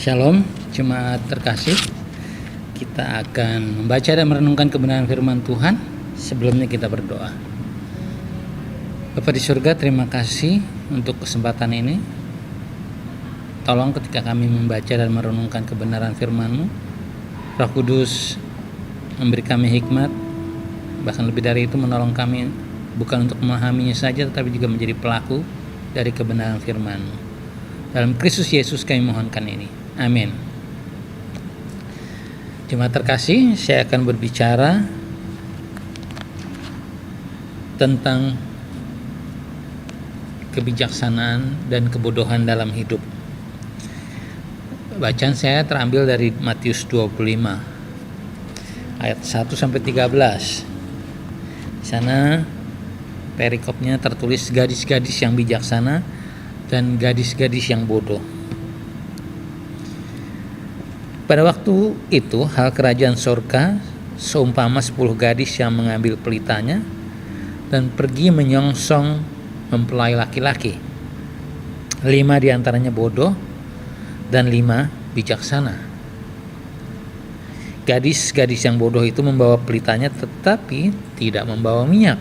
Shalom, jemaat terkasih. Kita akan membaca dan merenungkan kebenaran firman Tuhan. Sebelumnya kita berdoa. Bapa di surga, terima kasih untuk kesempatan ini. Tolong ketika kami membaca dan merenungkan kebenaran firman-Mu, Roh Kudus memberi kami hikmat, bahkan lebih dari itu menolong kami bukan untuk memahaminya saja, tetapi juga menjadi pelaku dari kebenaran firman-Mu. Dalam Kristus Yesus kami mohonkan ini. Amin. Jemaat terkasih, saya akan berbicara tentang kebijaksanaan dan kebodohan dalam hidup. Bacaan saya terambil dari Matius 25 ayat 1 sampai 13. Di sana perikopnya tertulis gadis-gadis yang bijaksana dan gadis-gadis yang bodoh. Pada waktu itu hal kerajaan surga seumpama 10 gadis yang mengambil pelitanya dan pergi menyongsong mempelai laki-laki. 5 diantaranya bodoh dan 5 bijaksana. Gadis-gadis yang bodoh itu membawa pelitanya tetapi tidak membawa minyak.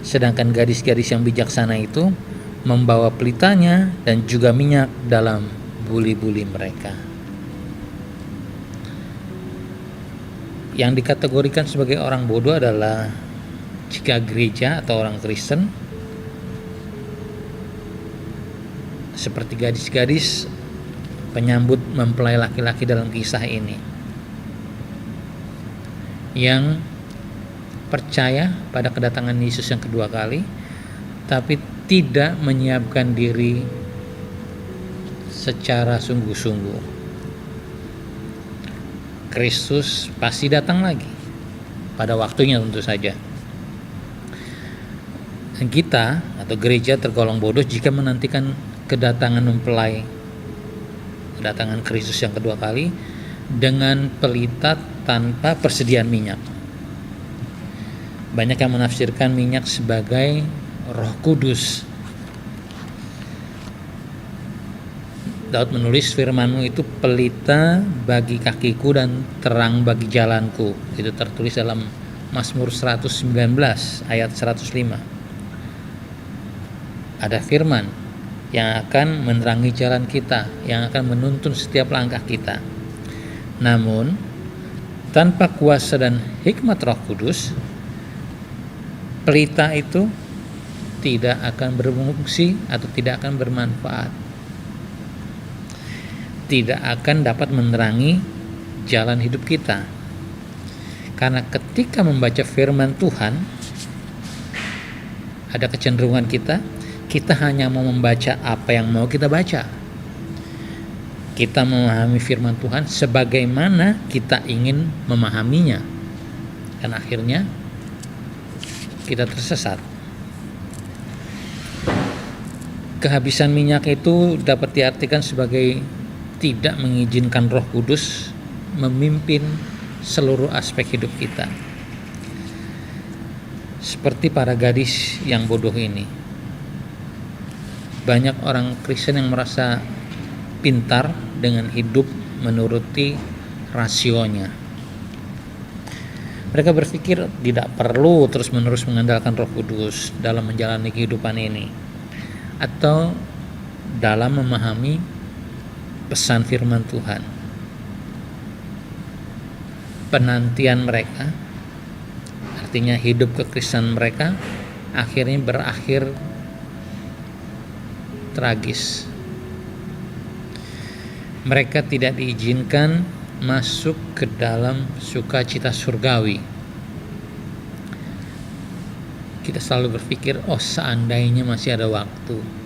Sedangkan gadis-gadis yang bijaksana itu membawa pelitanya dan juga minyak dalam buli-buli mereka. Yang dikategorikan sebagai orang bodoh adalah jika gereja atau orang Kristen seperti gadis-gadis penyambut mempelai laki-laki dalam kisah ini, yang percaya pada kedatangan Yesus yang kedua kali tapi tidak menyiapkan diri secara sungguh-sungguh. Kristus pasti datang lagi pada waktunya tentu saja. Dan kita atau gereja tergolong bodoh jika menantikan kedatangan mempelai, kedatangan Kristus yang kedua kali dengan pelita tanpa persediaan minyak. Banyak yang menafsirkan minyak sebagai Roh Kudus. Daud menulis, firman-Mu itu pelita bagi kakiku dan terang bagi jalanku. Itu tertulis dalam Mazmur 119 ayat 105. Ada firman yang akan menerangi jalan kita, yang akan menuntun setiap langkah kita. Namun tanpa kuasa dan hikmat Roh Kudus, pelita itu tidak akan berfungsi atau tidak akan bermanfaat, tidak akan dapat menerangi jalan hidup kita. Karena ketika membaca firman Tuhan, ada kecenderungan kita hanya mau membaca apa yang mau kita baca. Kita memahami firman Tuhan sebagaimana kita ingin memahaminya, dan akhirnya kita tersesat. Kehabisan minyak itu dapat diartikan sebagai tidak mengizinkan Roh Kudus memimpin seluruh aspek hidup kita. Seperti para gadis yang bodoh ini. Banyak orang Kristen yang merasa pintar dengan hidup menuruti rasionya. Mereka berpikir tidak perlu terus-menerus mengandalkan Roh Kudus dalam menjalani kehidupan ini, atau dalam memahami pesan firman Tuhan. Penantian mereka, artinya hidup kekristenan mereka, akhirnya berakhir tragis. Mereka tidak diizinkan masuk ke dalam sukacita surgawi. Kita selalu berpikir, seandainya masih ada waktu.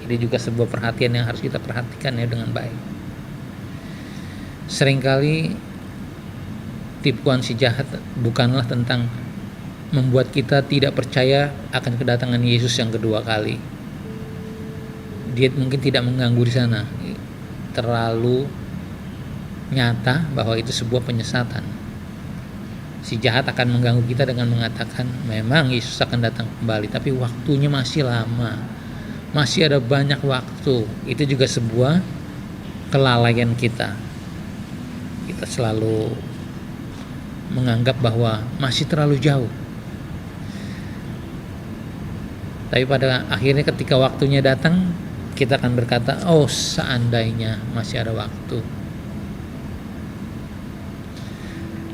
Ini juga sebuah perhatian yang harus kita perhatikan dengan baik. Seringkali tipuan si jahat bukanlah tentang membuat kita tidak percaya akan kedatangan Yesus yang kedua kali. Dia mungkin tidak mengganggu di sana. Terlalu nyata bahwa itu sebuah penyesatan. Si jahat akan mengganggu kita dengan mengatakan memang Yesus akan datang kembali, tapi waktunya masih lama. Masih ada banyak waktu. Itu juga sebuah kelalaian kita. Kita selalu menganggap bahwa masih terlalu jauh. Tapi pada akhirnya ketika waktunya datang, kita akan berkata, oh seandainya masih ada waktu,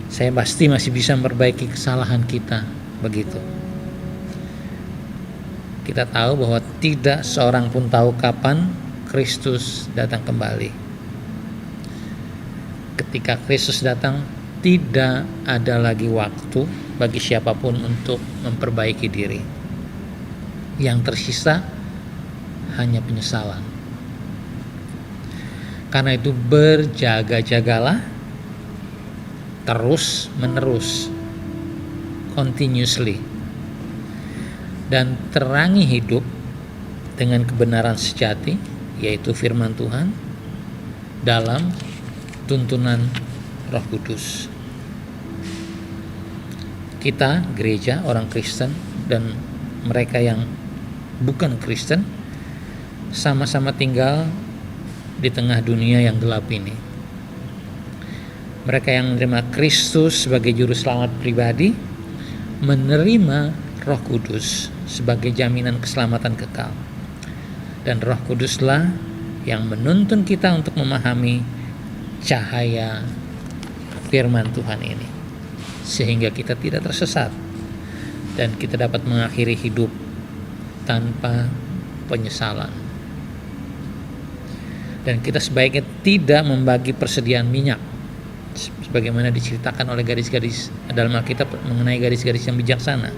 saya pasti masih bisa memperbaiki kesalahan kita. Begitu. Kita tahu bahwa tidak seorang pun tahu kapan Kristus datang kembali. Ketika Kristus datang, tidak ada lagi waktu bagi siapapun untuk memperbaiki diri. Yang tersisa hanya penyesalan. Karena itu berjaga-jagalah terus menerus, continuously, dan terangi hidup dengan kebenaran sejati, yaitu firman Tuhan, dalam tuntunan Roh Kudus. Kita, gereja, orang Kristen, dan mereka yang bukan Kristen, sama-sama tinggal di tengah dunia yang gelap ini. Mereka yang menerima Kristus sebagai juru selamat pribadi, menerima Roh Kudus sebagai jaminan keselamatan kekal. Dan Roh Kuduslah yang menuntun kita untuk memahami cahaya firman Tuhan ini, sehingga kita tidak tersesat dan kita dapat mengakhiri hidup tanpa penyesalan. Dan kita sebaiknya tidak membagi persediaan minyak sebagaimana diceritakan oleh garis-garis dalam Alkitab mengenai garis-garis yang bijaksana.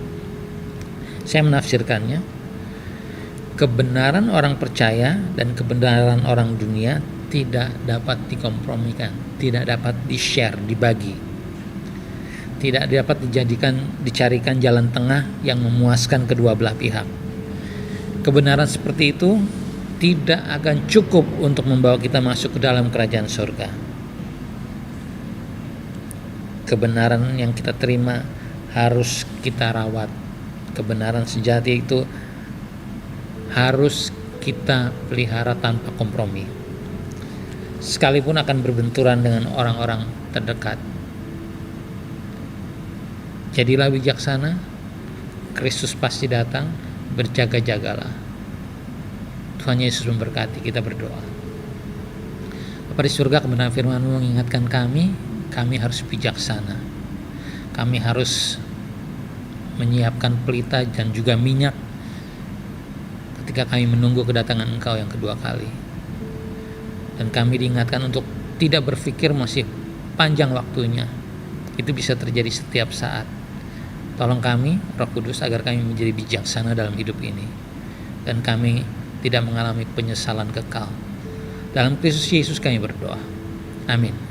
Saya menafsirkannya, kebenaran orang percaya dan kebenaran orang dunia tidak dapat dikompromikan, tidak dapat di-share, dibagi. Tidak dapat dicarikan jalan tengah yang memuaskan kedua belah pihak. Kebenaran seperti itu tidak akan cukup untuk membawa kita masuk ke dalam kerajaan surga. Kebenaran yang kita terima harus kita rawat. Kebenaran sejati itu harus kita pelihara tanpa kompromi, sekalipun akan berbenturan dengan orang-orang terdekat. Jadilah bijaksana, Kristus pasti datang, berjaga-jagalah. Tuhan Yesus memberkati. Kita berdoa. Bapa di surga, kebenaran firman-Mu mengingatkan kami harus bijaksana. Kami harus menyiapkan pelita dan juga minyak ketika kami menunggu kedatangan Engkau yang kedua kali. Dan kami diingatkan untuk tidak berpikir masih panjang waktunya. Itu bisa terjadi setiap saat. Tolong kami, Roh Kudus, agar kami menjadi bijaksana dalam hidup ini, dan kami tidak mengalami penyesalan kekal. Dalam Kristus Yesus kami berdoa. Amin.